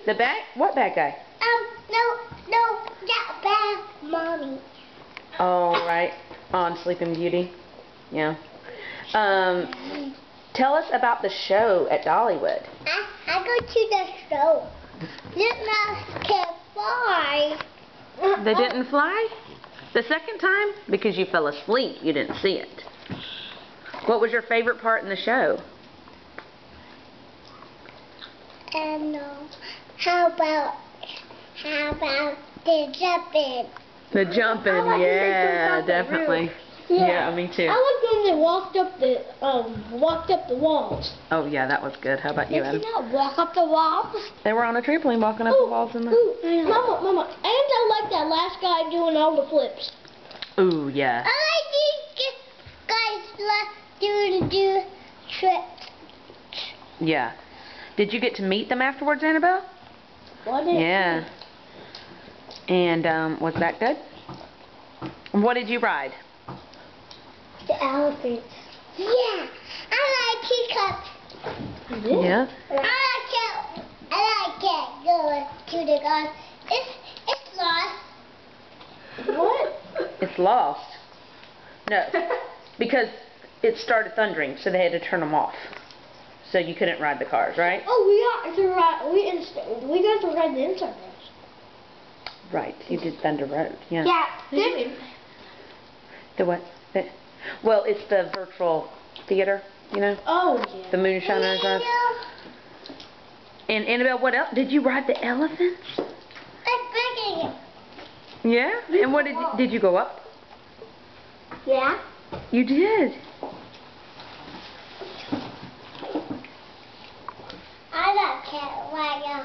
The bad? What bad guy? No, that bad mommy. Oh, right. On Sleeping Beauty. Yeah. Tell us about the show at Dollywood. I go to the show. Little mouse can fly. They didn't fly? The second time? Because you fell asleep. You didn't see it. What was your favorite part in the show? And how about the jumping? The jumping, yeah, definitely. Yeah, me too. I like when they walked up the walls. Oh yeah, that was good. How about you, Adam? Did you not walk up the walls? They were on a trampoline walking up the walls in the... Mama, and I like that last guy doing all the flips. Ooh, yeah. I like these guys do tricks. Yeah. Did you get to meet them afterwards, Annabelle? Yeah. And was that good? What did you ride? The elephants. Yeah, I like teacups. Yeah. I like it going to the garden. It's lost. What? It's lost. No, because it started thundering, so they had to turn them off. So you couldn't ride the cars, right? Oh, we got to ride the inside roads. Right, you did Thunder Road, yeah. Yeah. The what? Well, it's the virtual theater, you know? Oh, yeah. The Moonshiners ride. And Annabelle, what else? Did you ride the elephants? Yeah? And what did you go up? Yeah. You did? I like it right now.